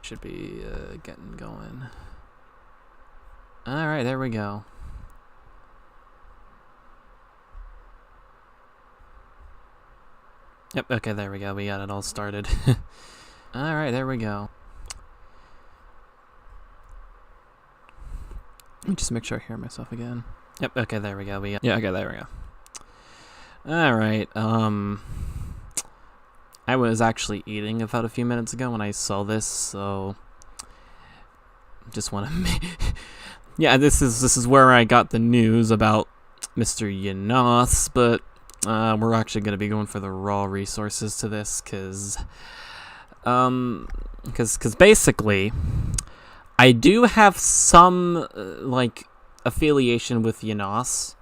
should be getting going. Alright, there we go. Yep, okay, there we go. We got it all started. Alright, there we go. Let me just make sure I hear myself again. Yep, okay, there we go. Yeah, okay, there we go. Alright, I was actually eating about a few minutes ago when I saw this, so just want to yeah, this is where I got the news about Mr. Ynoss, but we're actually going to be going for the raw resources to this, because basically I do have some like affiliation with Ynoss,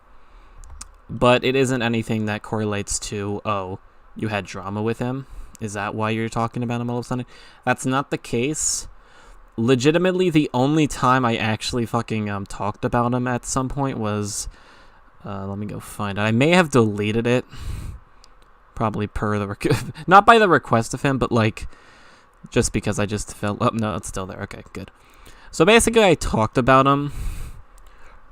but it isn't anything that correlates to, oh, you had drama with him. Is that why you're talking about him all of a sudden? That's not the case. Legitimately, the only time I actually fucking talked about him at some point was, let me go find it. I may have deleted it, probably per the not by the request of him, but like just because I just felt. Oh no, it's still there. Okay, good. So basically, I talked about him.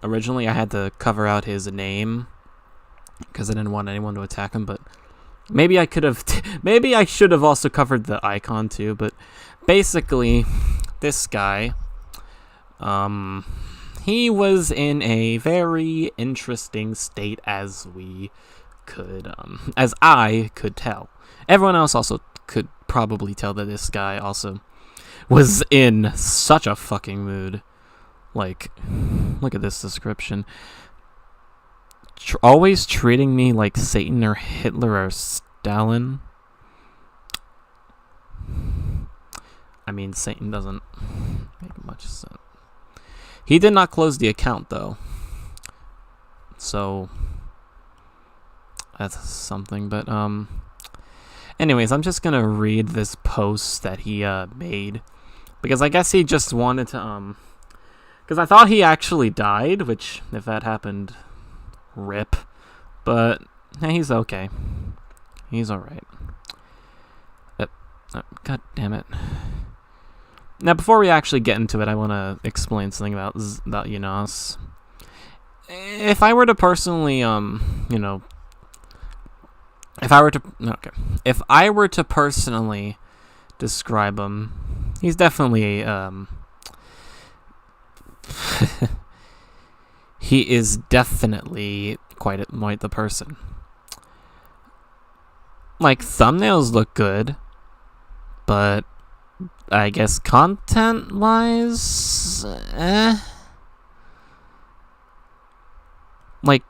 Originally, I had to cover out his name because I didn't want anyone to attack him, but maybe I could have. Maybe I should have also covered the icon too. But basically, this guy, he was in a very interesting state, as we could, as I could tell. Everyone else also could probably tell that this guy also was in such a fucking mood. Like, look at this description. Always treating me like Satan or Hitler or Stalin. I mean, Satan doesn't make much sense. He did not close the account, though. So, that's something. But, anyways, I'm just gonna read this post that he, made. Because I guess he just wanted to, because I thought he actually died, which, if that happened, rip. But, he's okay. He's alright. God damn it. Now, before we actually get into it, I want to explain something about Ynoss. If I were to personally, you know, if I were to personally describe him, he's definitely, he is definitely quite the person. Like, thumbnails look good, but I guess content-wise, like,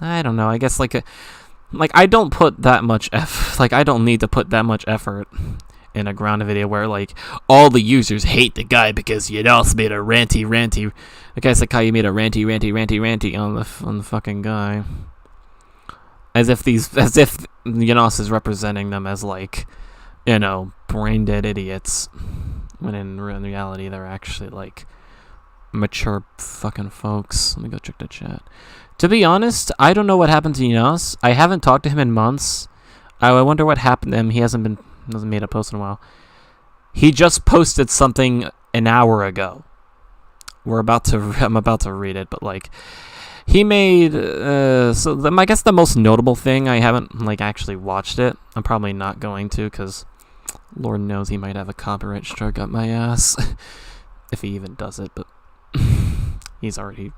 I don't know. I guess like I don't put that much like I don't need to put that much effort in a ground video where like all the users hate the guy because Ynoss made a ranty. I guess like how you made a ranty on the fucking guy. As if Ynoss is representing them as, like, you know, brain-dead idiots, when in reality they're actually, like, mature fucking folks. Let me go check the chat. To be honest, I don't know what happened to Ynoss. I haven't talked to him in months. I wonder what happened to him. He hasn't made a post in a while. He just posted something an hour ago. I'm about to read it, but, like, he made, I guess the most notable thing, I haven't, like, actually watched it. I'm probably not going to, because Lord knows he might have a copyright strike up my ass. If he even does it, but he's already,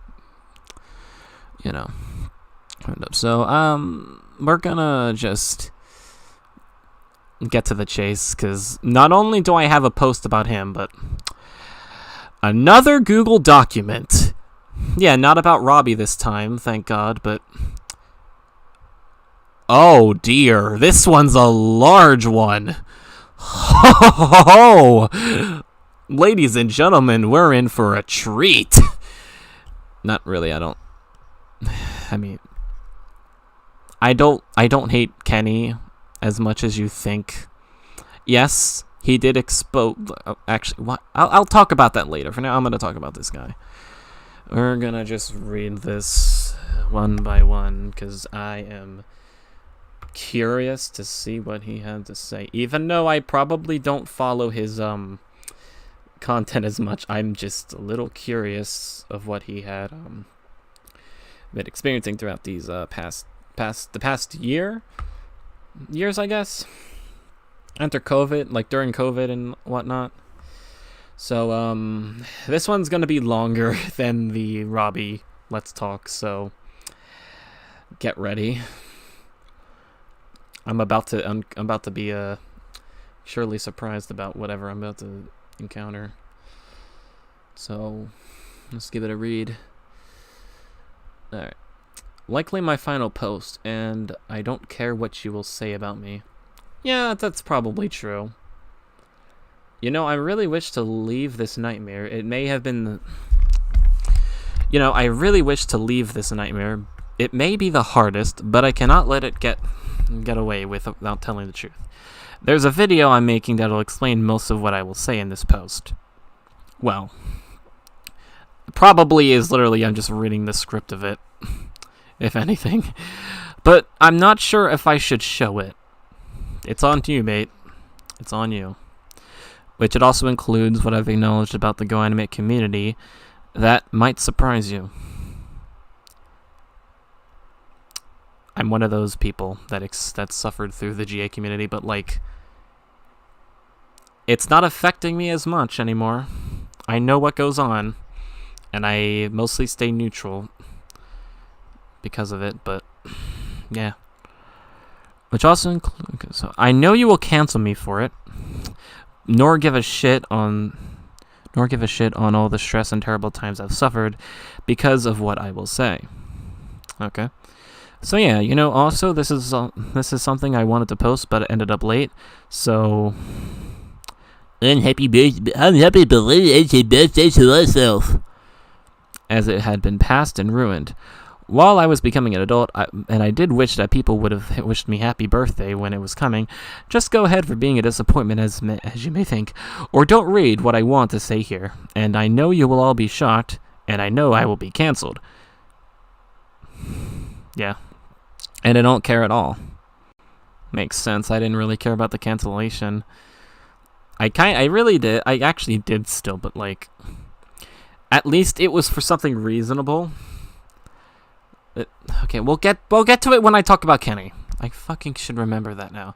you know, turned up. So, we're gonna just get to the chase, because not only do I have a post about him, but another Google document. Yeah, not about Robbie this time, thank God, but oh dear, this one's a large one. Ho! Ladies and gentlemen, we're in for a treat. Not really, I don't hate Kenny as much as you think. Yes, he did expose, actually, what? I'll talk about that later. For now, I'm going to talk about this guy. We're gonna just read this one by one, because I am curious to see what he had to say. Even though I probably don't follow his content as much, I'm just a little curious of what he had been experiencing throughout these past years, I guess. Enter COVID, like during COVID and whatnot. So this one's gonna be longer than the Robbie Let's Talk, so get ready. I'm about to be surely surprised about whatever I'm about to encounter. So let's give it a read. Alright. Likely my final post, and I don't care what you will say about me. Yeah, that's probably true. You know, I really wish to leave this nightmare. It may have been... You know, I really wish to leave this nightmare. It may be the hardest, but I cannot let it get away without telling the truth. There's a video I'm making that'll explain most of what I will say in this post. Well, probably is literally I'm just reading the script of it, if anything. But I'm not sure if I should show it. It's on you, mate. It's on you. Which it also includes what I've acknowledged about the Go Animate community that might surprise you. I'm one of those people that suffered through the GA community, but like, it's not affecting me as much anymore. I know what goes on, and I mostly stay neutral because of it, but yeah. Which also includes, so I know you will cancel me for it, nor give a shit on all the stress and terrible times I've suffered because of what I will say. Okay. So yeah, you know, also this is something I wanted to post, but it ended up late. So unhappy belated birthday to myself, as it had been passed and ruined. While I was becoming an adult, I did wish that people would have wished me happy birthday when it was coming. Just go ahead for being a disappointment, as you may think, or don't read what I want to say here. And I know you will all be shocked, and I know I will be canceled. Yeah. And I don't care at all. Makes sense. I didn't really care about the cancellation. I really did. I actually did still, but like, at least it was for something reasonable. Okay, we'll get to it when I talk about Kenny. I fucking should remember that now.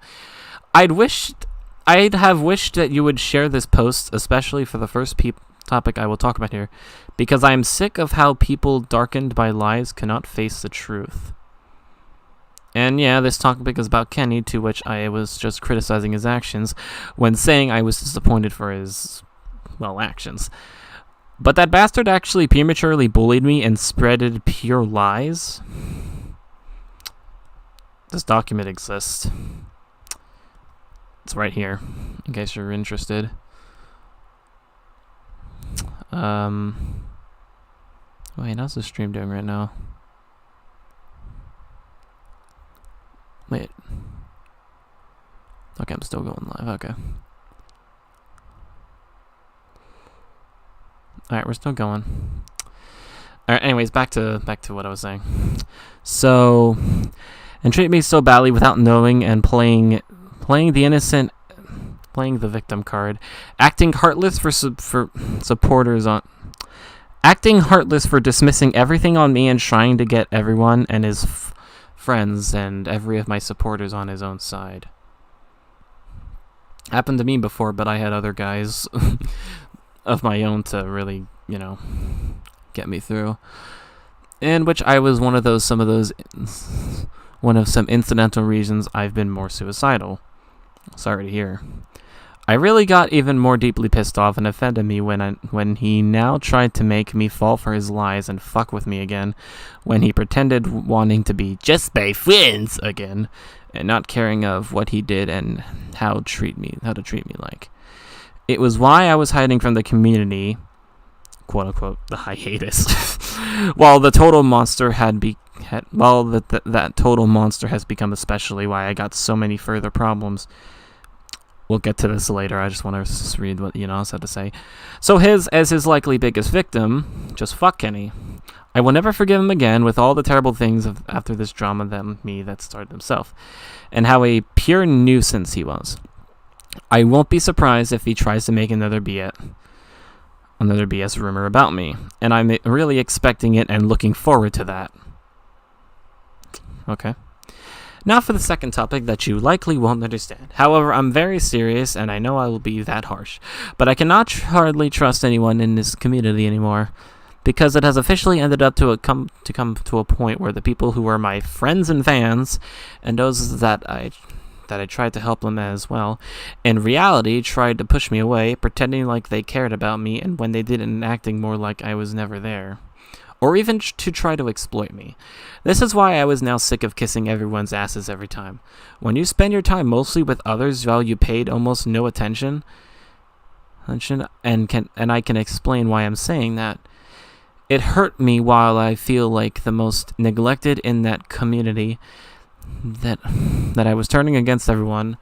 I'd have wished that you would share this post, especially for the first topic I will talk about here, because I am sick of how people darkened by lies cannot face the truth. And yeah, this topic is about Kenny, to which I was just criticizing his actions when saying I was disappointed for his, well, actions. But that bastard actually prematurely bullied me and spreaded pure lies. This document exists. It's right here, in case you're interested. Wait, how's the stream doing right now? Wait. Okay, I'm still going live. Okay. Alright, we're still going. Alright, anyways, back to what I was saying. So, and treat me so badly without knowing and playing the innocent, playing the victim card, acting heartless for supporters on, acting heartless for dismissing everything on me and trying to get everyone and his friends and every of my supporters on his own side. Happened to me before, but I had other guys of my own to really, you know, get me through. In which I was one of some incidental reasons I've been more suicidal. Sorry to hear. I really got even more deeply pissed off and offended me when he now tried to make me fall for his lies and fuck with me again, when he pretended wanting to be just my friends again, and not caring of what he did and how to treat me like. It was why I was hiding from the community, quote unquote, the hiatus, while the total monster that total monster has become, especially why I got so many further problems. We'll get to this later. I just want to just read what Ynoss had to say. So as his likely biggest victim, just fuck Kenny. I will never forgive him again with all the terrible things after this drama that started himself, and how a pure nuisance he was. I won't be surprised if he tries to make another BS rumor about me, and I'm really expecting it and looking forward to that. Okay. Now for the second topic that you likely won't understand. However, I'm very serious, and I know I will be that harsh, but I cannot hardly trust anyone in this community anymore, because it has officially ended up to come to a point where the people who were my friends and fans, and those that I tried to help them as well, in reality tried to push me away, pretending like they cared about me, and when they didn't, acting more like I was never there, or even to try to exploit me. This is why I was now sick of kissing everyone's asses every time. When you spend your time mostly with others while you paid almost no attention, and I can explain why I'm saying that. It hurt me while I feel like the most neglected in that community, that I was turning against everyone,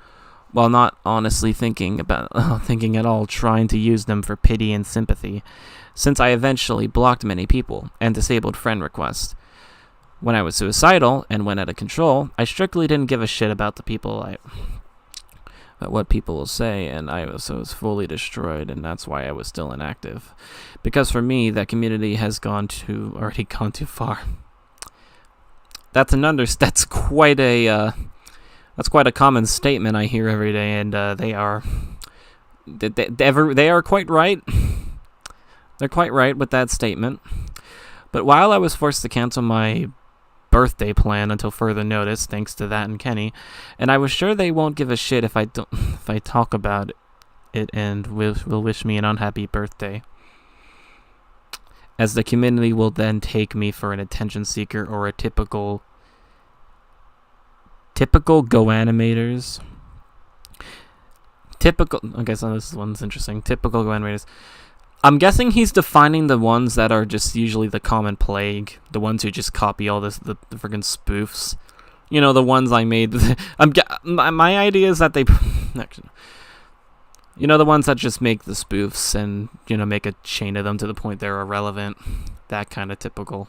while not honestly thinking at all, trying to use them for pity and sympathy, since I eventually blocked many people and disabled friend requests. When I was suicidal and went out of control, I strictly didn't give a shit about what people will say, and I was fully destroyed, and that's why I was still inactive. Because for me, that community has already gone too far. That's quite a common statement I hear every day, and they are quite right. They're quite right with that statement. But while I was forced to cancel my birthday plan until further notice, thanks to that and Kenny, and I was sure they won't give a shit if I talk about it and will wish me an unhappy birthday, as the community will then take me for an attention seeker or a typical Go animators. Okay, so this one's interesting. Typical Go animators. I'm guessing he's defining the ones that are just usually the common plague, the ones who just copy all the friggin' spoofs. You know, the ones I made. My idea is that they, you know, the ones that just make the spoofs and, you know, make a chain of them to the point they're irrelevant. That kind of typical.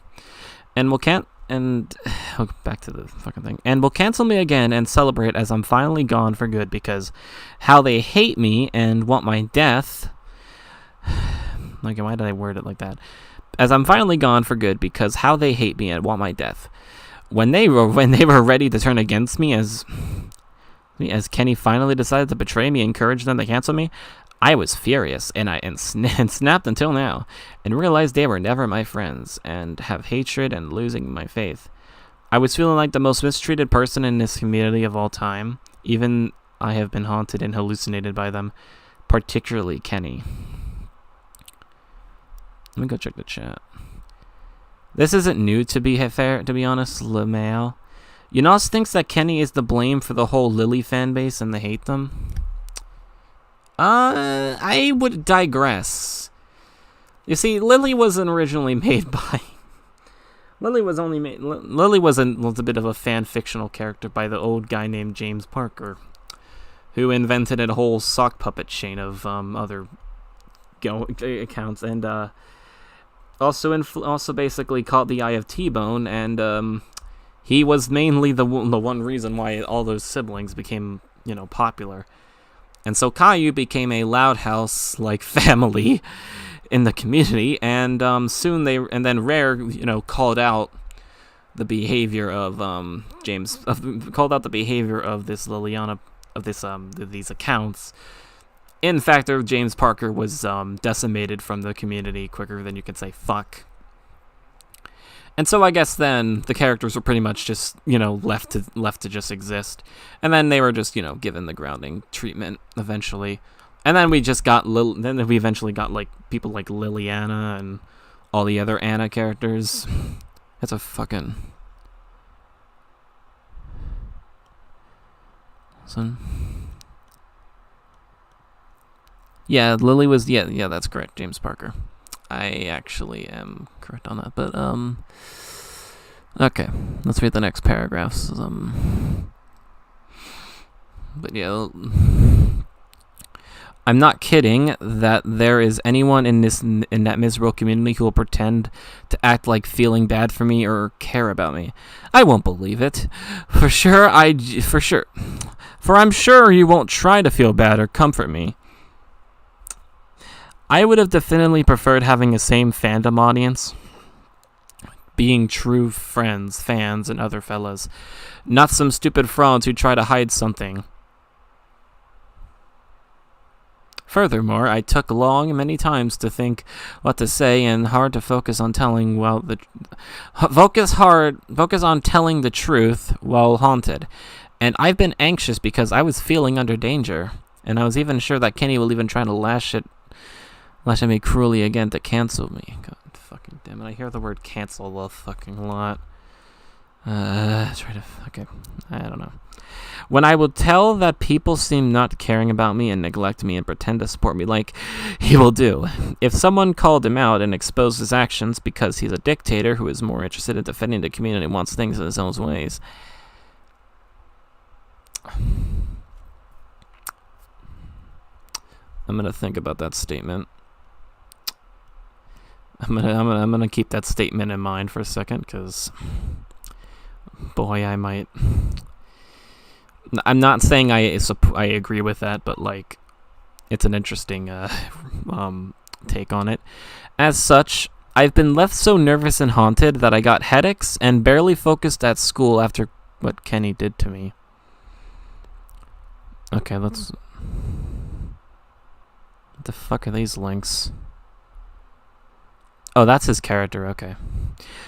And back to the fucking thing. And will cancel me again and celebrate as I'm finally gone for good, because how they hate me and want my death. Like, why did I word it like that? As I'm finally gone for good, because how they hate me and want my death. When they were ready to turn against me, as Kenny finally decided to betray me and encouraged them to cancel me, I was furious, and snapped until now, and realized they were never my friends, and have hatred and losing my faith. I was feeling like the most mistreated person in this community of all time. Even I have been haunted and hallucinated by them, particularly Kenny. Let me go check the chat. This isn't new, to be honest, LeMail. Ynoss thinks that Kenny is the blame for the whole Lily fan base and they hate them. I would digress. You see, Lily wasn't originally made by... Lily was a bit of a fan-fictional character by the old guy named James Parker, who invented a whole sock puppet chain of other accounts, and also basically caught the eye of T-Bone, and he was mainly the one reason why all those siblings became, you know, popular. And so Caillou became a Loud House-like family in the community, and then Rare, you know, called out the behavior of called out the behavior of this Liliana, of these accounts. In fact, James Parker was decimated from the community quicker than you could say fuck. And so I guess then the characters were pretty much just, you know, left to just exist. And then they were just, you know, given the grounding treatment eventually. And then we eventually got like people like Liliana and all the other Anna characters. That's a fucking... Yeah, Lily was... Yeah, that's correct, James Parker. I actually am correct on that, but, okay, let's read the next paragraphs. But yeah, I'm not kidding that there is anyone in that miserable community who will pretend to act like feeling bad for me or care about me. I won't believe it. For sure. For I'm sure you won't try to feel bad or comfort me. I would have definitely preferred having a same fandom audience. Being true friends, fans, and other fellas. Not some stupid frauds who try to hide something. Furthermore, I took many times to think what to say and hard to focus on telling focus on telling the truth while haunted. And I've been anxious because I was feeling under danger. And I was even sure that Kenny will even try to lash at me cruelly again to cancel me. God fucking damn it. I hear the word cancel a fucking lot. I don't know. When I will tell that people seem not caring about me and neglect me and pretend to support me like he will do. If someone called him out and exposed his actions because he's a dictator who is more interested in defending the community and wants things in his own ways. I'm gonna think about that statement. I'm gonna keep that statement in mind for a second, because boy, I might. I'm not saying I agree with that, but like, it's an interesting take on it. As such, I've been left so nervous and haunted that I got headaches and barely focused at school after what Kenny did to me. Okay, let's. What the fuck are these links? Oh, that's his character, okay.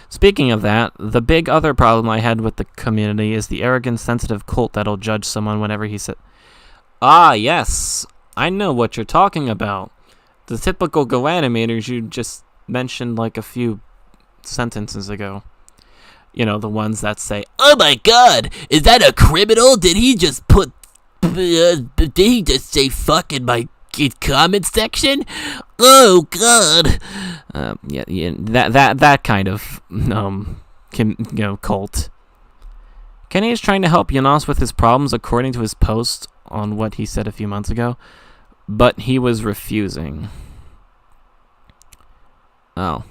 Speaking of that, the big other problem I had with the community is the arrogant, sensitive cult that'll judge someone whenever he said... Ah, yes, I know what you're talking about. The typical Go animators you just mentioned like a few sentences ago. You know, the ones that say, "Oh my god, is that a criminal? Did he just say fuck in my comment section? Oh god." That kind of cult. Kenny is trying to help Ynoss with his problems according to his post on what he said a few months ago, but he was refusing. Oh,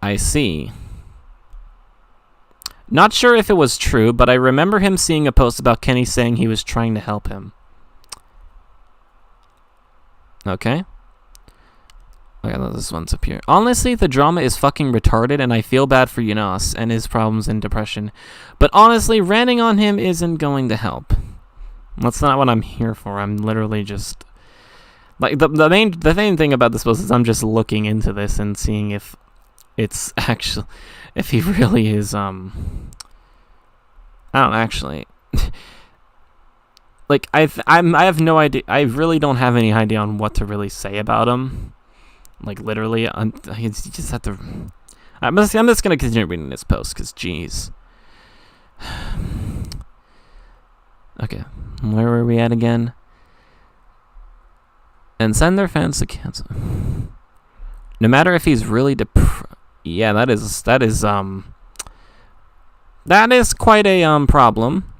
I see. Not sure if it was true, but I remember him seeing a post about Kenny saying he was trying to help him. Okay. Okay, this one's up here. Honestly, the drama is fucking retarded, and I feel bad for Ynoss and his problems and depression. But honestly, ranting on him isn't going to help. That's not what I'm here for. I'm literally just... Like, the main thing about this post is I'm just looking into this and seeing if it's actually... If he really is, I don't actually... Like, I have no idea. I really don't have any idea on what to really say about him. Like, literally, you just have to... I'm just going to continue reading this post, because, jeez. Okay, where were we at again? And send their fans to cancel. No matter if he's really yeah, that is quite a problem.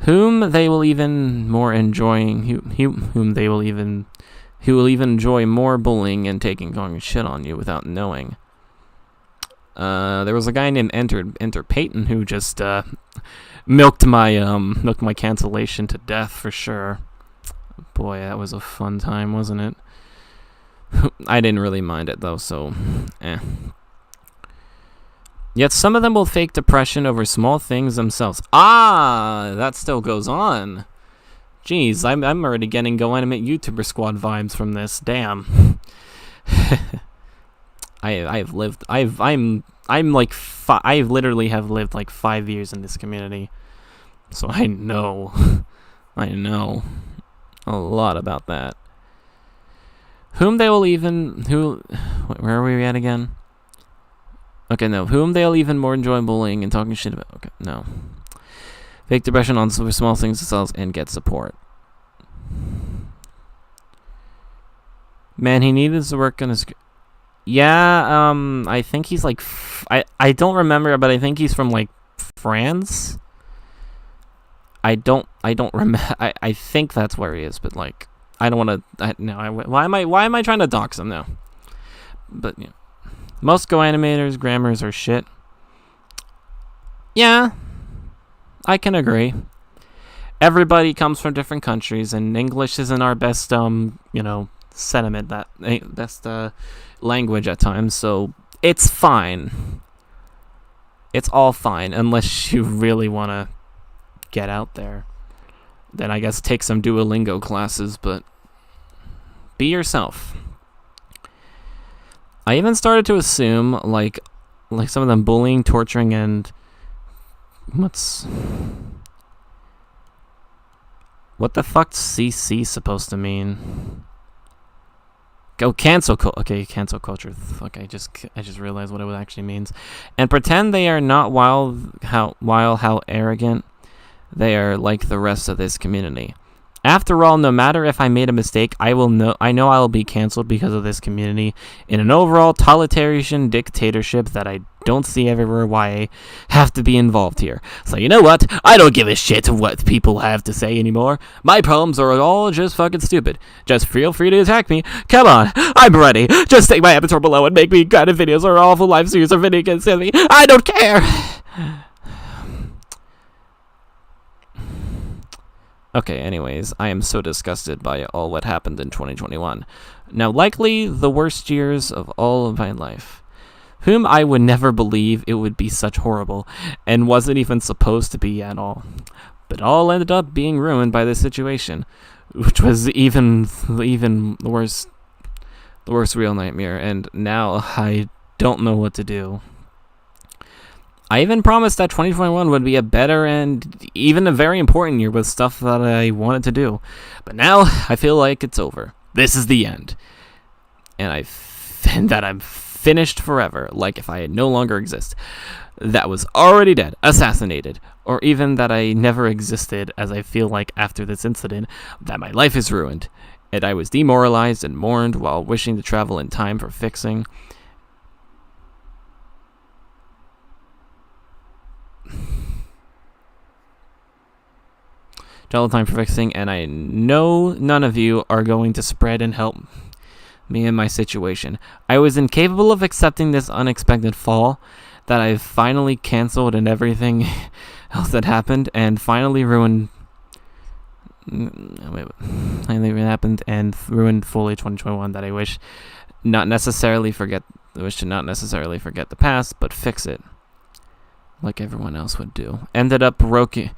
Whom they will even more enjoying, who will even enjoy more bullying and taking shit on you without knowing. There was a guy named Enter Peyton who just milked my cancellation to death for sure. Boy, that was a fun time, wasn't it? I didn't really mind it though, so Yet some of them will fake depression over small things themselves. Ah, that still goes on. Jeez, I'm already getting Go Animate YouTuber Squad vibes from this. Damn. I literally have lived like 5 years in this community, so I know a lot about that. Where are we at again? Okay, no. Whom they'll even more enjoy bullying and talking shit about. Okay, no. Fake depression on small things themselves and get support. Man, he needed to work on his... Yeah, I think he's like... I don't remember, but I think he's from, like, France? I don't remember. I think that's where he is, but like, I don't want to. No, why am I trying to dox him now? But yeah, most Go animators' grammars are shit. Yeah, I can agree. Everybody comes from different countries, and English isn't our best, sentiment, that best language at times. So it's fine. It's all fine, unless you really want to get out there. Then I guess take some Duolingo classes, but be yourself. I even started to assume, like some of them bullying, torturing, and what the fuck's CC supposed to mean? Go cancel cancel culture. Fuck, I just realized what it actually means. And pretend they are not how arrogant they are like the rest of this community. After all, no matter if I made a mistake, I know I'll be canceled because of this community in an overall totalitarian dictatorship that I don't see everywhere why I have to be involved here. So you know what? I don't give a shit what people have to say anymore. My problems are all just fucking stupid. Just feel free to attack me. Come on, I'm ready. Just take my avatar below and make me kind of videos or awful live streams or video against me. I don't care. Okay, anyways, I am so disgusted by all what happened in 2021. Now, likely the worst years of all of my life. Whom I would never believe it would be such horrible, and wasn't even supposed to be at all. But all ended up being ruined by this situation, which was even the worst real nightmare, and now I don't know what to do. I even promised that 2021 would be a better and even a very important year with stuff that I wanted to do. But now, I feel like it's over. This is the end. And that I'm finished forever, like if I no longer exist. That was already dead, assassinated, or even that I never existed, as I feel like after this incident, that my life is ruined. And I was demoralized and mourned while wishing to travel in time for fixing. And I know none of you are going to spread and help me in my situation. I was incapable of accepting this unexpected fall that I've finally canceled and everything else that happened, and finally ruined and ruined fully 2021 that I wish to not necessarily forget the past, but fix it. Like everyone else would do. Ended up broken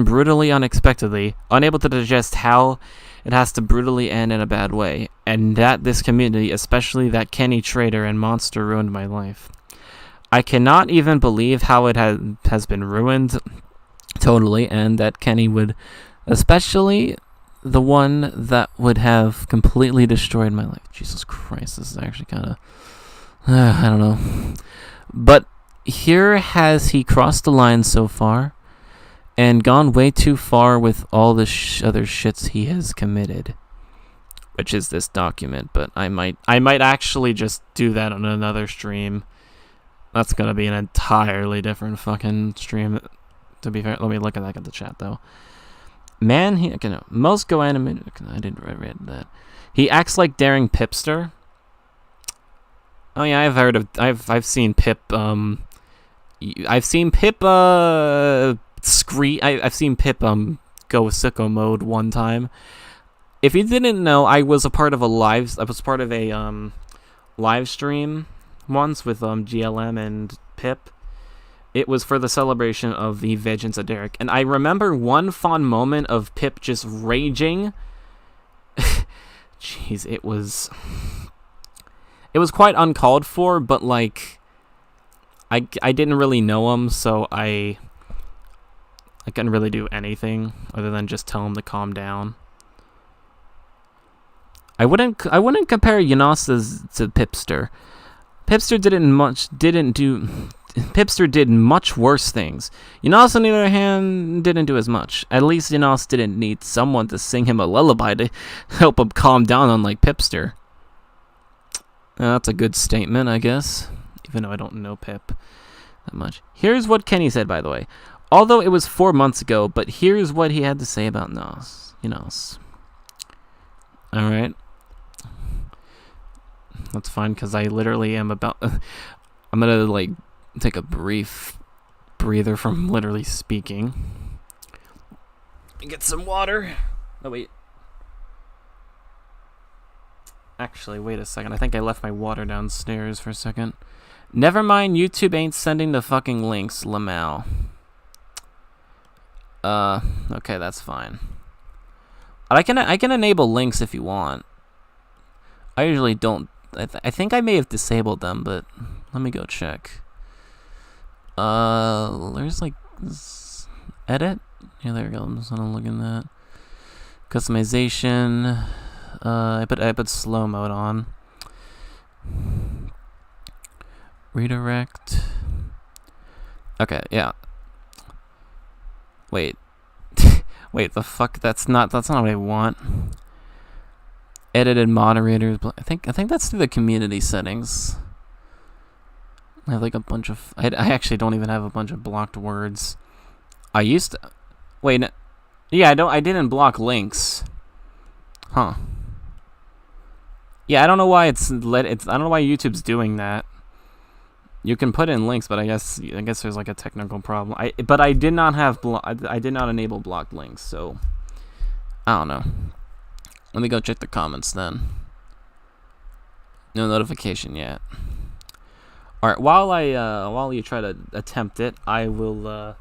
brutally unexpectedly, unable to digest how it has to brutally end in a bad way, and that this community, especially that Kenny traitor and monster, ruined my life. I cannot even believe how it has been ruined totally, and that Kenny would, especially the one that would have completely destroyed my life. Jesus Christ, this is actually kind of, I don't know. But here has he crossed the line so far and gone way too far with all the other shits he has committed, which is this document. But I might actually just do that on another stream. That's gonna be an entirely different fucking stream. To be fair, let me look at the chat though. Man, most Go animated. I read that. He acts like daring Pipster. Oh yeah, I've seen Pip. I've seen Pip scream. I've seen Pip go sicko mode one time. If you didn't know, I was part of a live stream once with GLM and Pip. It was for the celebration of the Vengeance of Derek, and I remember one fond moment of Pip just raging. Jeez, it was quite uncalled for, but like I didn't really know him, so I couldn't really do anything other than just tell him to calm down. I wouldn't compare Ynoss to Pipster. Pipster did much worse things. Ynoss, on the other hand, didn't do as much. At least Ynoss didn't need someone to sing him a lullaby to help him calm down, unlike Pipster. That's a good statement, I guess. Even though I don't know Pip that much. Here's what Kenny said, by the way. Although it was 4 months ago, but here's what he had to say about Ynoss. Alright. That's fine, because I literally am about... I'm gonna, like, take a brief breather from literally speaking. Get some water. Oh, wait. Actually, wait a second. I think I left my water downstairs for a second. Never mind, YouTube ain't sending the fucking links, Lamal. Okay, that's fine. I can enable links if you want. I usually don't. I think I may have disabled them, but let me go check. There's like edit. Yeah, there we go. I'm just gonna look in that. Customization. I put slow mode on. Redirect. Okay, yeah. Wait. Wait, the fuck? That's not what I want. Edited moderators. I think that's through the community settings. I have like a bunch of. I actually don't even have a bunch of blocked words. I used to. Wait. No, yeah, I didn't block links. Huh. Yeah, I don't know why I don't know why YouTube's doing that. You can put in links, but I guess there's like a technical problem. But I did not have I did not enable blocked links, so I don't know. Let me go check the comments then. No notification yet. All right, while you try to attempt it, I will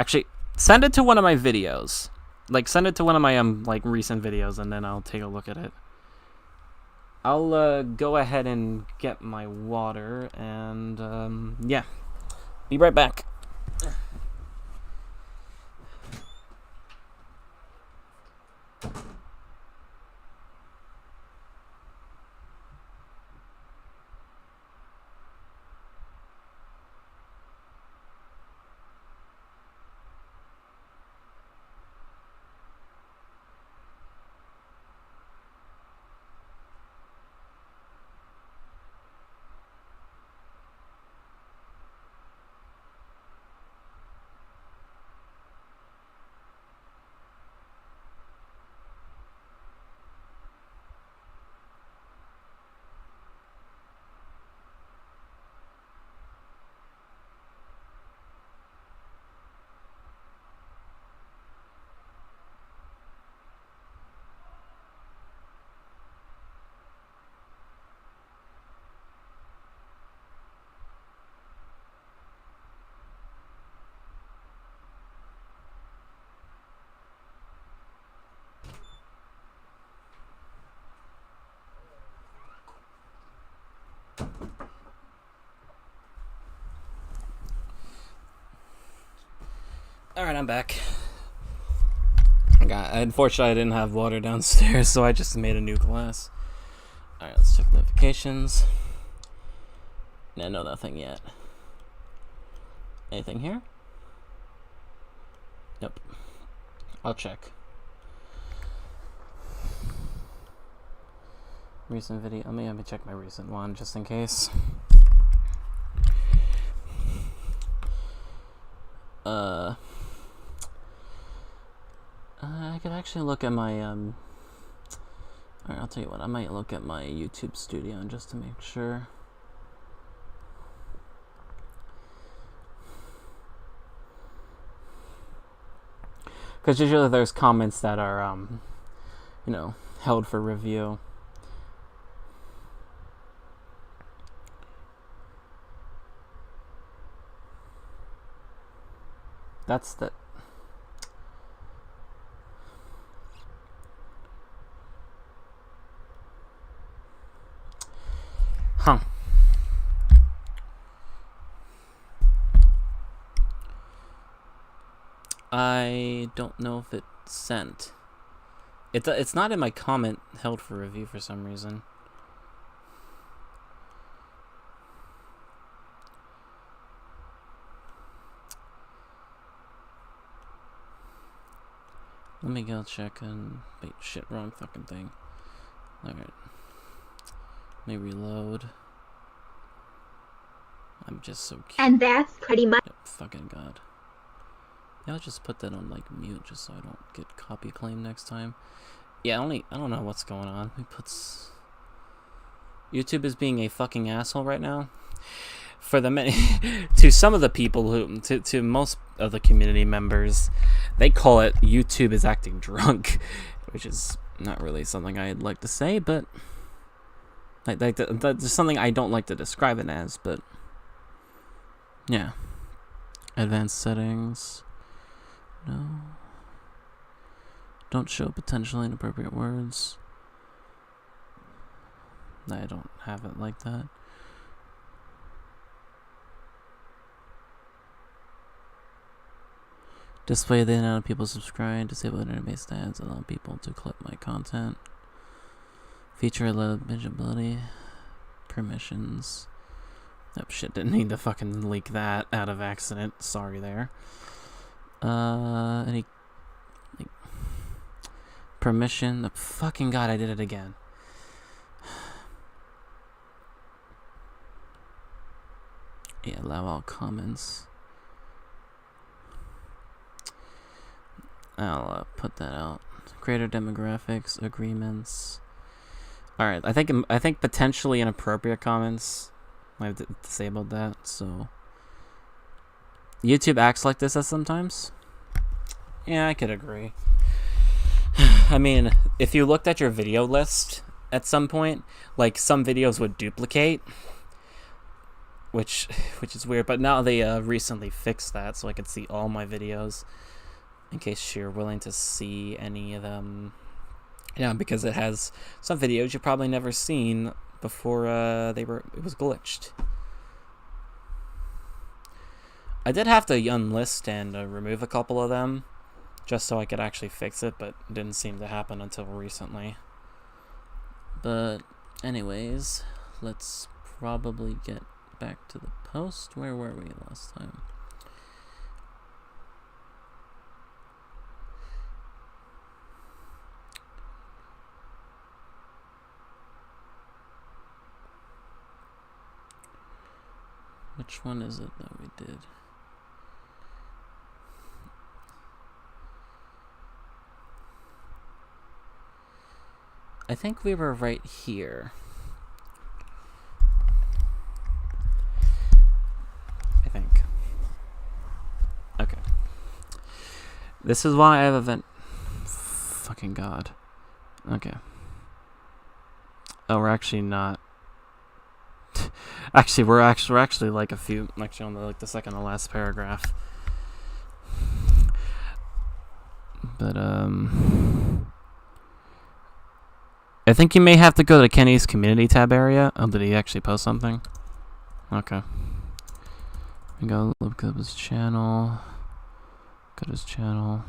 actually send it to one of my videos. Like send it to one of my like recent videos, and then I'll take a look at it. I'll go ahead and get my water, and yeah, be right back. Alright, I'm back. Unfortunately, I didn't have water downstairs, so I just made a new glass. Alright, let's check notifications. No, nothing yet. Anything here? Nope. I'll check. Recent video. Let me check my recent one just in case. I could actually look at my alright, I'll tell you what, I might look at my YouTube studio just to make sure. Because usually there's comments that are you know, held for review. That's the... Huh. I don't know if it sent. It's not in my comment held for review for some reason. Let me go check and... Wait, shit, wrong fucking thing. Alright. Let me reload. I'm just so cute. And that's pretty much... Yep, fucking god. Yeah, I'll just put that on like mute just so I don't get copy claim next time. Yeah, I don't know what's going on. It puts YouTube is being a fucking asshole right now. For the many, to some of the people who, to most of the community members, they call it YouTube is acting drunk, which is not really something I'd like to say, but that's something I don't like to describe it as, but yeah. Advanced settings. No. Don't show potentially inappropriate words. I don't have it like that. Display the amount of people subscribe. Disable internet-based ads. Allow people to clip my content. Feature eligibility. Permissions. Oh shit, didn't need to fucking leak that out of accident. Sorry there. Any like, permission? Oh, fucking god, I did it again. Yeah, allow all comments. I'll put that out. Creator demographics, agreements. All right, I think potentially inappropriate comments. I've disabled that, so YouTube acts like this at sometimes. Yeah, I could agree. I mean, if you looked at your video list at some point, like some videos would duplicate, which is weird. But now they recently fixed that, so I could see all my videos. In case you're willing to see any of them. Yeah, because it has some videos you've probably never seen before it was glitched. I did have to unlist and remove a couple of them just so I could actually fix it, but it didn't seem to happen until recently. But anyways, let's probably get back to the post. Where were we last time? Which one is it that we did? I think we were right here. I think. Okay. This is why I have event. Fucking god. Okay. Oh, we're actually not. Actually, we're actually like a few, actually on the second to last paragraph. But I think you may have to go to Kenny's community tab area. Oh, did he actually post something? Okay. We go look up his channel. Look at his channel.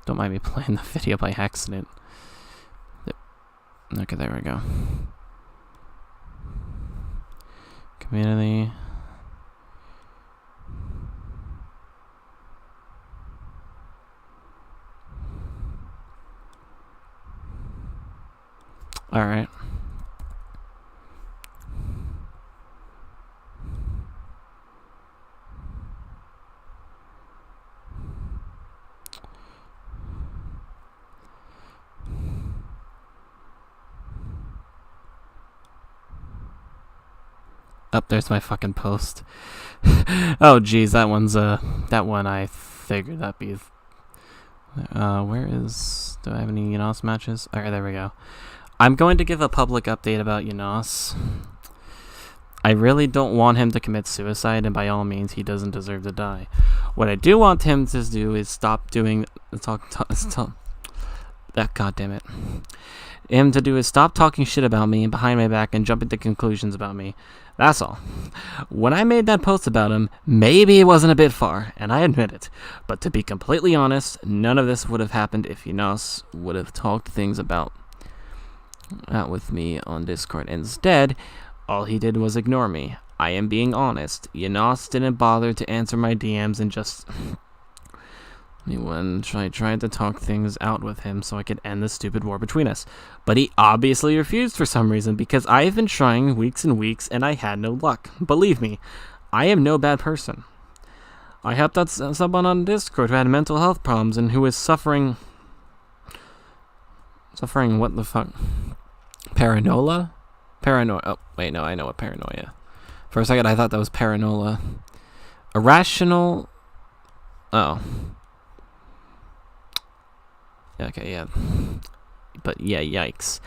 Don't mind me playing the video by accident. Okay, there we go. Community. All right. Up there's my fucking post. Oh geez, that one I figured that'd be. Where is? Do I have any Ynoss matches? Alright, there we go. I'm going to give a public update about Ynoss. I really don't want him to commit suicide, and by all means, he doesn't deserve to die. What I do want him to do is stop doing that. God damn it. Him to do is stop talking shit about me and behind my back and jumping to conclusions about me. That's all. When I made that post about him, maybe it wasn't a bit far, and I admit it. But to be completely honest, none of this would have happened if Ynoss would have talked things about out with me on Discord. Instead, all he did was ignore me. I am being honest. Ynoss didn't bother to answer my DMs and just... when I tried to talk things out with him so I could end the stupid war between us. But he obviously refused for some reason, because I've been trying weeks and weeks and I had no luck. Believe me, I am no bad person. I helped out someone on Discord who had mental health problems and who is suffering what the fuck? Paranoia? Paranoia. Oh, wait, no, I know what paranoia. For a second, I thought that was paranoia. Irrational. Oh. Okay, yeah. But yeah, yikes.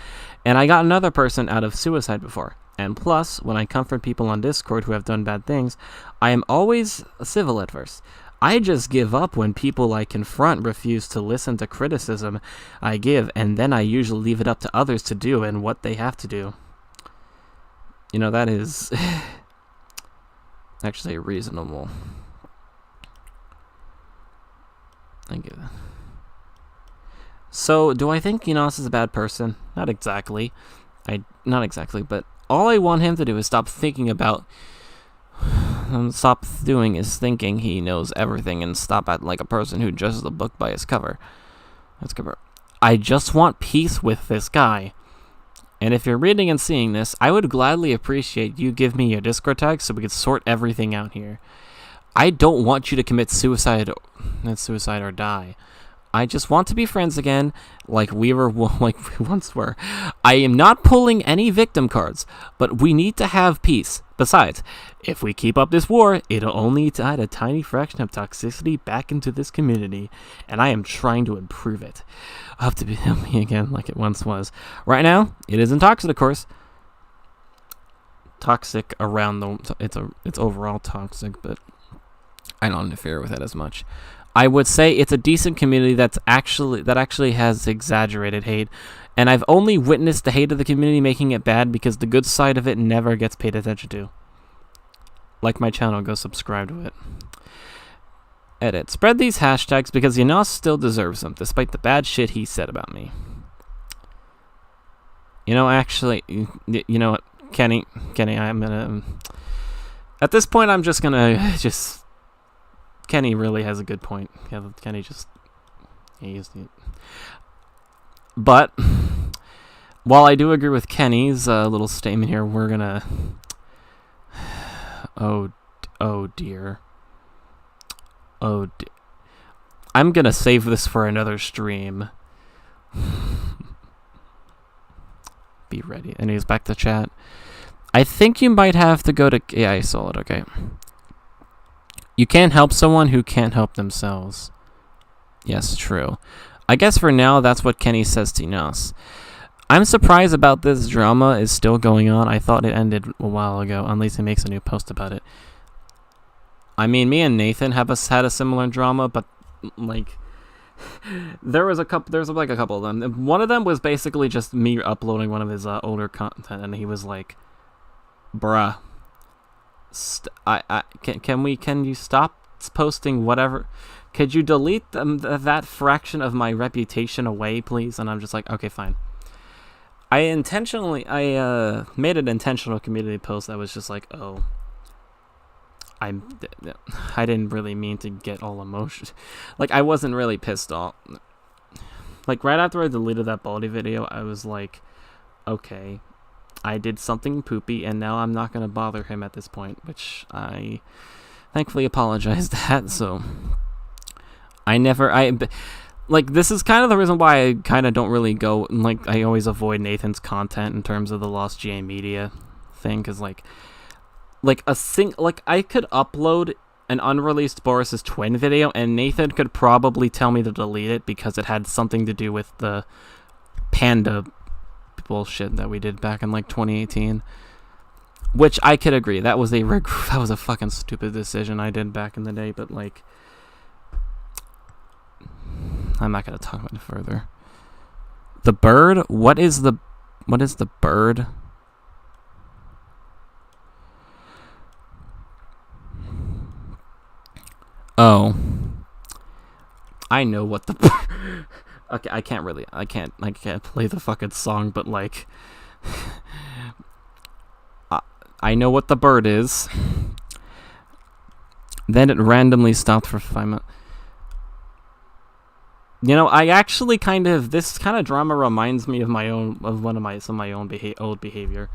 And I got another person out of suicide before. And plus, when I comfort people on Discord who have done bad things, I am always civil at first. I just give up when people I confront refuse to listen to criticism I give, and then I usually leave it up to others to do and what they have to do. You know, that is actually reasonable. Thank you. So, do I think Ynoss is a bad person? Not exactly. Not exactly, but all I want him to do is stop doing is thinking he knows everything and stop acting like a person who judges a book by its cover. I just want peace with this guy. And if you're reading and seeing this, I would gladly appreciate you give me your Discord tag so we could sort everything out here. I don't want you to commit suicide or die. I just want to be friends again, like we once were. I am not pulling any victim cards, but we need to have peace. Besides, if we keep up this war, it'll only add a tiny fraction of toxicity back into this community, and I am trying to improve it. I'll have to be me again like it once was. Right now, it isn't toxic, of course. Toxic around it's overall toxic, but I don't interfere with it as much. I would say it's a decent community that actually has exaggerated hate, and I've only witnessed the hate of the community making it bad because the good side of it never gets paid attention to. Like my channel, go subscribe to it. Edit. Spread these hashtags because Ynoss still deserves them, despite the bad shit he said about me. You know, actually, you know what, Kenny, I'm gonna... At this point, I'm just gonna Kenny really has a good point. Yeah, Kenny just... But, while I do agree with Kenny's little statement here, we're gonna... Oh dear. Oh dear. I'm gonna save this for another stream. Be ready. Anyways, back to chat. I think you might have to go to... Yeah, I saw it, okay. You can't help someone who can't help themselves. Yes, true. I guess for now, that's what Kenny says to Ynoss. I'm surprised about this drama is still going on. I thought it ended a while ago, unless he makes a new post about it. I mean, me and Nathan had a similar drama, but, like... There's like a couple of them. One of them was basically just me uploading one of his older content, and he was like, bruh. Can you stop posting whatever? Could you delete that fraction of my reputation away, please? And I'm just like, okay, fine. I made an intentional community post that was just like, oh, I didn't really mean to get all emotional. Like, I wasn't really pissed off. Like, right after I deleted that Baldy video, I was like, okay, I did something poopy, and now I'm not going to bother him at this point, which I thankfully apologized that, so like, this is kind of the reason why I kind of don't really go, like, I always avoid Nathan's content in terms of the Lost GA Media thing, because, I could upload an unreleased Boris's twin video, and Nathan could probably tell me to delete it because it had something to do with the panda bullshit that we did back in 2018, which I could agree that was a fucking stupid decision I did back in the day, but I'm not gonna talk about it further. The bird? What is the bird? Oh, I know what the okay, I can't play the fucking song, but I know what the bird is. Then it randomly stopped for 5 minutes. You know, I actually this kind of drama reminds me of some of my own old behavior.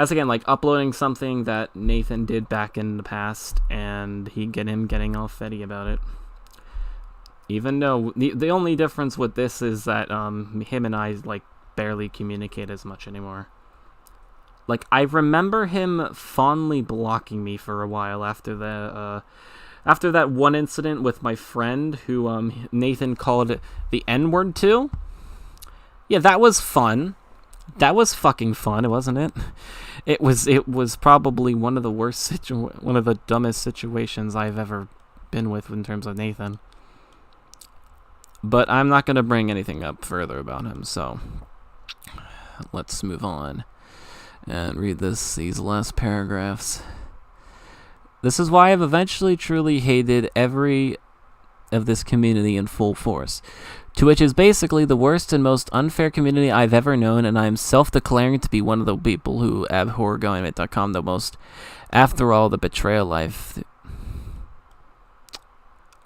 That's again like uploading something that Nathan did back in the past, and him getting all fetty about it. Even though the only difference with this is that him and I like barely communicate as much anymore. Like, I remember him fondly blocking me for a while after that one incident with my friend who Nathan called the N-word to. Yeah, that was fun. That was fucking fun, wasn't it? It was probably one of the dumbest situations I've ever been with in terms of Nathan. But I'm not going to bring anything up further about him, so let's move on and read these last paragraphs. This is why I've eventually truly hated every of this community in full force, to which is basically the worst and most unfair community I've ever known, and I am self-declaring to be one of the people who abhor GoAnimate.com the most. After all, the betrayal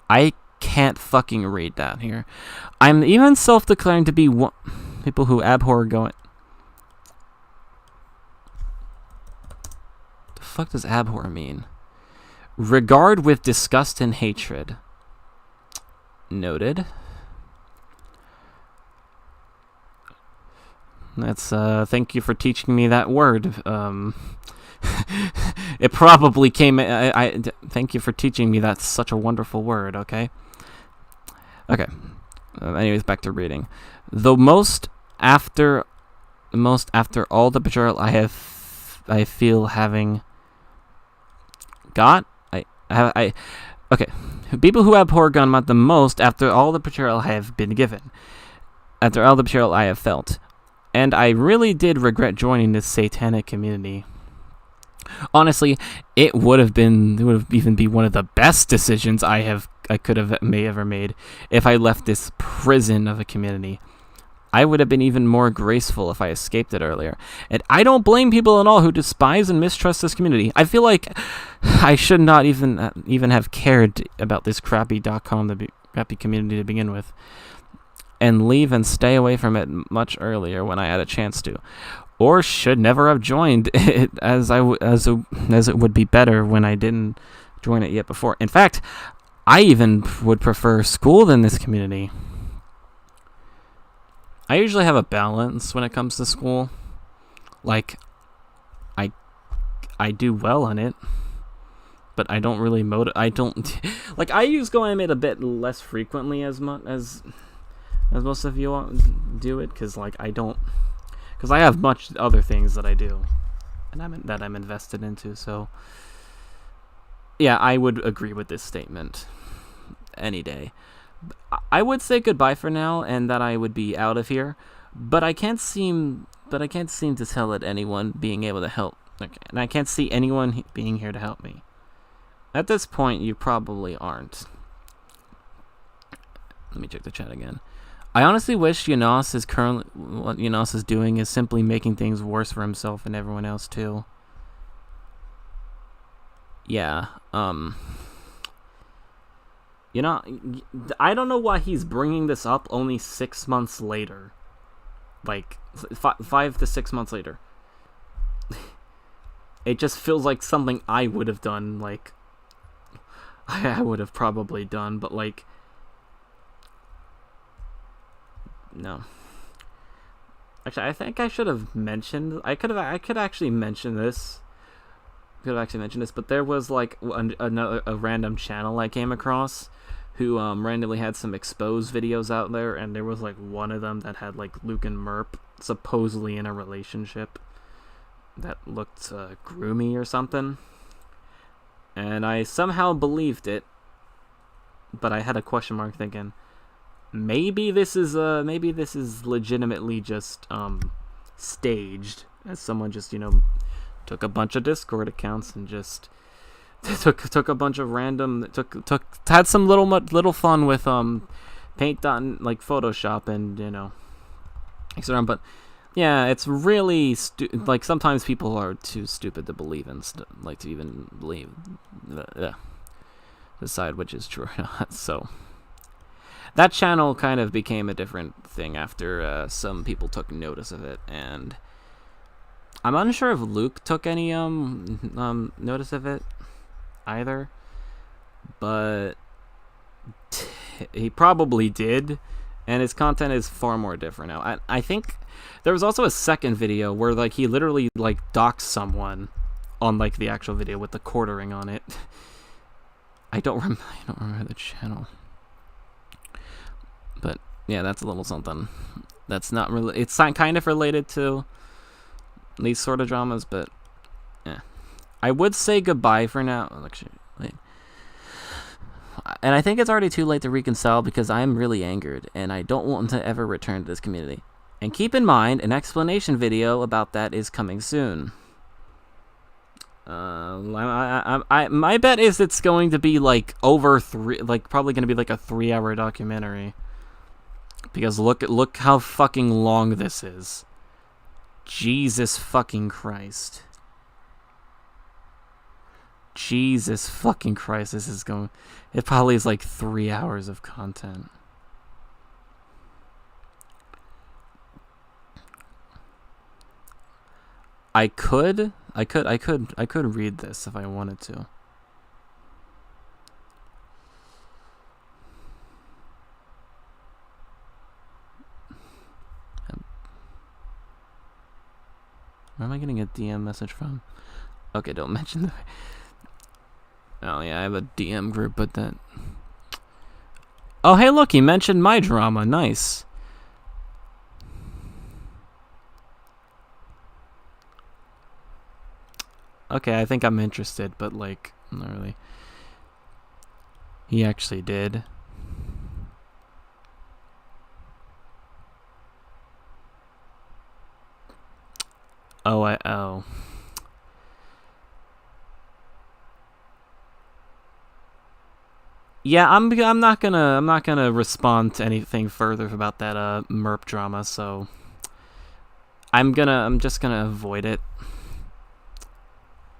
I can't fucking read that here. I'm even self-declaring to be one people who abhor going. The fuck does abhor mean? Regard with disgust and hatred. Noted. That's thank you for teaching me that word. It probably came. I thank you for teaching me that's such a wonderful word. Okay. Okay. Anyways, back to reading. The most after all the betrayal I feel having got. Okay. People who abhor gunma the most after all the betrayal I have been given. After all the betrayal I have felt. And I really did regret joining this satanic community. Honestly, it would have even be one of the best decisions I may ever made if I left this prison of a community. I would have been even more graceful if I escaped it earlier. And I don't blame people at all who despise and mistrust this community. I feel like I should not even have cared about this crappy community to begin with, and leave and stay away from it much earlier when I had a chance to. Or should never have joined it as it would be better when I didn't join it yet before. In fact, I even would prefer school than this community. I usually have a balance when it comes to school. Like, I do well in it, but I don't really I use GoAnimate a bit less frequently as much as most of you do it, because I have much other things that I do, and I'm invested into. So, yeah, I would agree with this statement any day. I would say goodbye for now, and that I would be out of here. But I can't seem to tell it anyone being able to help, and I can't see anyone being here to help me. At this point, you probably aren't. Let me check the chat again. I honestly wish Ynoss what Ynoss is doing is simply making things worse for himself and everyone else too. Yeah, I don't know why he's bringing this up only 6 months later. Like, 5 to 6 months later. It just feels like something I would have done, like, I would have probably done, but, like, no. Actually, I think I should have mentioned. I could actually mention this. But there was like a random channel I came across, who randomly had some exposed videos out there, and there was like one of them that had like Luke and Merp supposedly in a relationship that looked groomy or something, and I somehow believed it, but I had a question mark thinking, maybe this is legitimately just staged, as someone just took a bunch of Discord accounts and just took a bunch of random had some little fun with paint like Photoshop and etc. But yeah, it's really like sometimes people are too stupid to believe in like to even believe decide which is true or not. So that channel kind of became a different thing after some people took notice of it, and I'm unsure if Luke took any notice of it either, but he probably did, and his content is far more different now. I think there was also a second video where like he literally like doxed someone on like the actual video with the quartering on it. I don't remember the channel, but yeah, that's a little something. That's not really. It's kind of related to these sort of dramas, but yeah. I would say goodbye for now. Actually, wait. And I think it's already too late to reconcile because I'm really angered and I don't want to ever return to this community. And keep in mind, an explanation video about that is coming soon. My bet is it's going to be like over probably going to be like a 3-hour documentary. Because look how fucking long this is. Jesus fucking Christ. Jesus fucking Christ, this is going... It probably is like 3 hours of content. I could read this if I wanted to. Where am I getting a DM message from? Okay, don't mention the... Oh yeah, I have a DM group, but that... Oh hey look, he mentioned my drama, nice. Okay, I think I'm interested, but like, not really. He actually did. Oh. Yeah, I'm not gonna respond to anything further about that MERP drama, so I'm just gonna avoid it.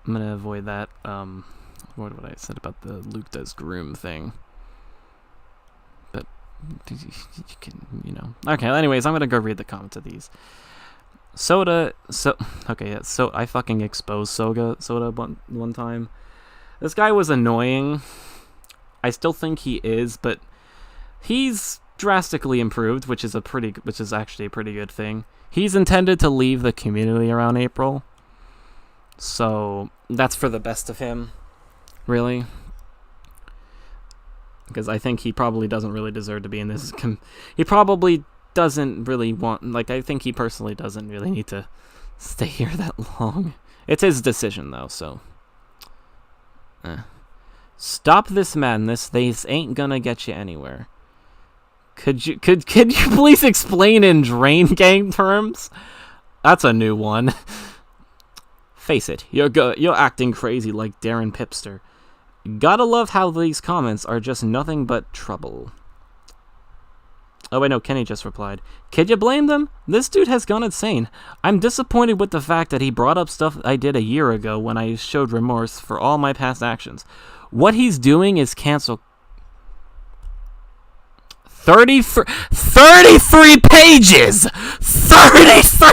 I'm gonna avoid that. What I said about the Luke does groom thing. But you can, you know. Okay, anyways, I'm gonna go read the comments of these. Okay, yeah, so I fucking exposed Soda one time. This guy was annoying. I still think he is, but he's drastically improved, which is actually a pretty good thing. He's intended to leave the community around April, so that's for the best of him, really. Because I think he probably doesn't really deserve to be in this. He probably doesn't really want, like, I think he personally doesn't really need to stay here that long. It's his decision, though, so. Stop this madness. This ain't gonna get you anywhere. Could you please explain in Drain Gang terms? That's a new one. Face it, you're acting crazy like Darren Pipster. Gotta love how these comments are just nothing but trouble. Oh wait, no, Kenny just replied. Could you blame them? This dude has gone insane. I'm disappointed with the fact that he brought up stuff I did a year ago when I showed remorse for all my past actions. What he's doing is cancel... 33 pages! 33!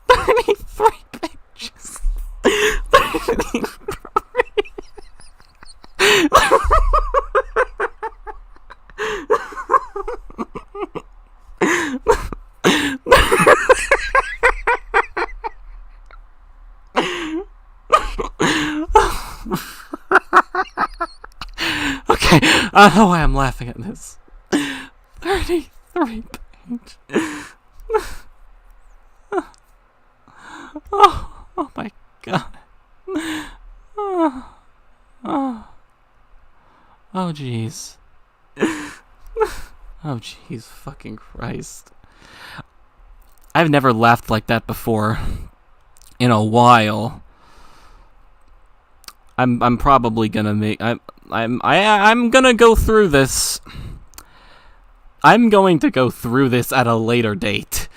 33 pages! 33! Okay, I don't know why I'm laughing at this. 33 pages. Oh my god. Oh jeez. Oh jeez, fucking Christ. I've never laughed like that before in a while. I'm probably gonna make I'm gonna go through this. I'm going to go through this at a later date.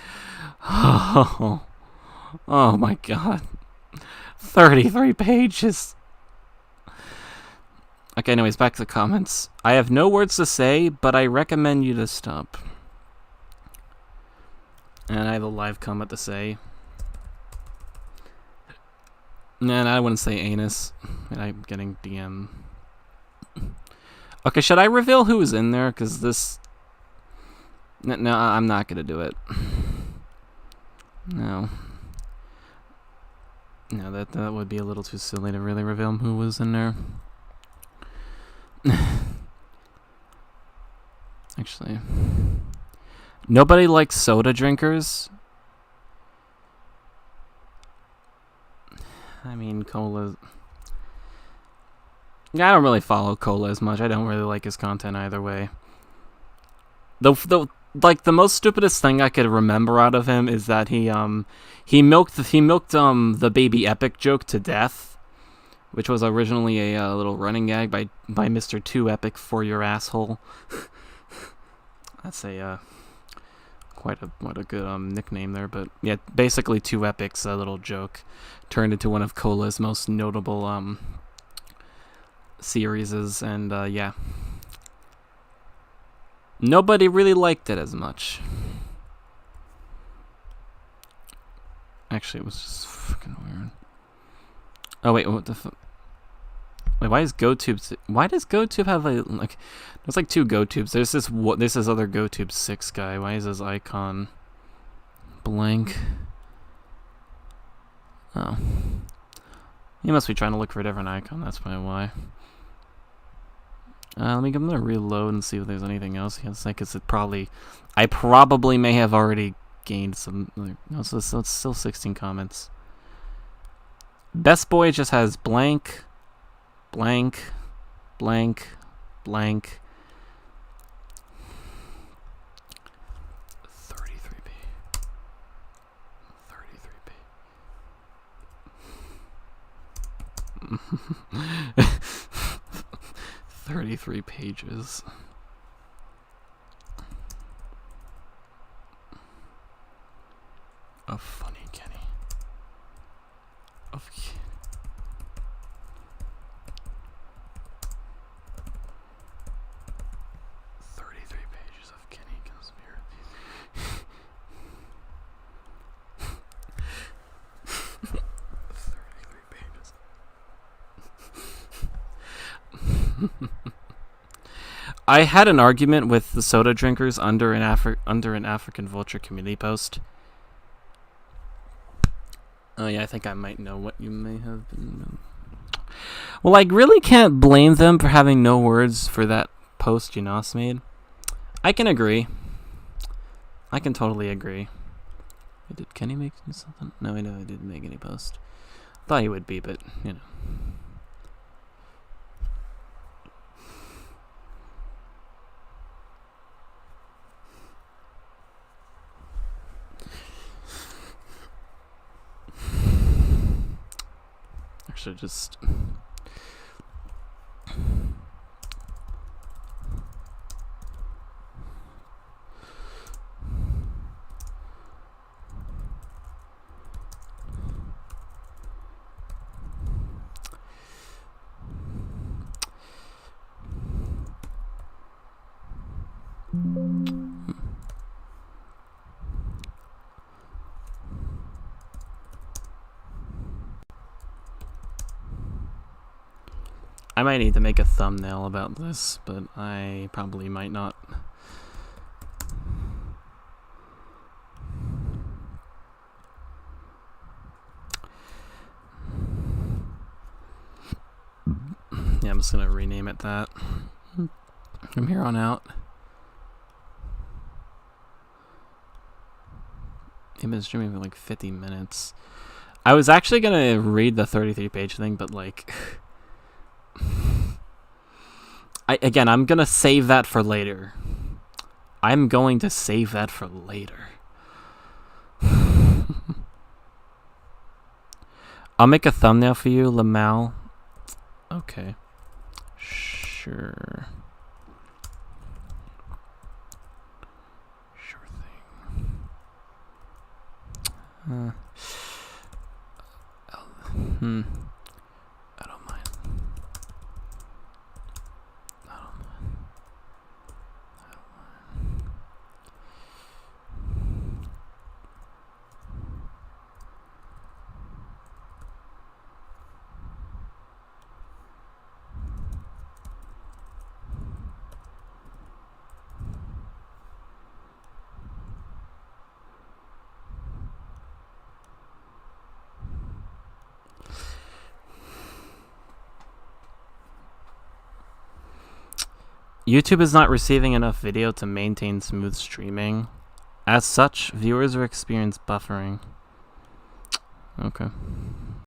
Oh my god. 33 pages. Okay, anyways, back to the comments. I have no words to say, but I recommend you to stop. And I have a live comment to say. And I wouldn't say Ynoss. And I'm getting DM. Okay, should I reveal who was in there? Because this... No, I'm not going to do it. No. No, that would be a little too silly to really reveal who was in there. Actually. Nobody likes soda drinkers. I mean, Cola... Yeah, I don't really follow Cola as much. I don't really like his content either way. The most stupidest thing I could remember out of him is that he milked the baby Epic joke to death, which was originally a little running gag by Mr. 2 Epic for your asshole. That's a quite a good nickname there, but yeah, basically 2 Epic's a little joke turned into one of Cola's most notable series, and yeah. Nobody really liked it as much. Actually, it was just fucking weird. Oh wait, what the fuck? Wait, why does GoTube have like? There's like 2 GoTubes. There's this other GoTube 6 guy. Why is his icon blank? Oh, he must be trying to look for a different icon. That's probably why. I'm gonna reload and see if there's anything else he can say, because I probably may have already gained some. No, so it's still 16 comments. Best Boy just has blank, blank, blank, blank. 33p. 33p. 33 pages. Of funny Kenny. Of 33 pages of Kenny conspiracy. 33 pages. I had an argument with the soda drinkers under an African Vulture community post. Oh yeah, I think I might know what you may have been. Well, I really can't blame them for having no words for that post Ynoss made. I can agree. I can totally agree. Did Kenny make something? No, I know he didn't make any post. Thought he would be, but you know. Actually, just. I might need to make a thumbnail about this, but I probably might not. Yeah, I'm just gonna rename it that from here on out. I've been streaming for like 50 minutes. I was actually gonna read the 33-page thing, but like, I'm gonna save that for later. I'm going to save that for later. I'll make a thumbnail for you, Lamal. Okay. Sure. Sure thing. I don't mind. I don't mind. YouTube is not receiving enough video to maintain smooth streaming. As such, viewers will experience buffering. Okay.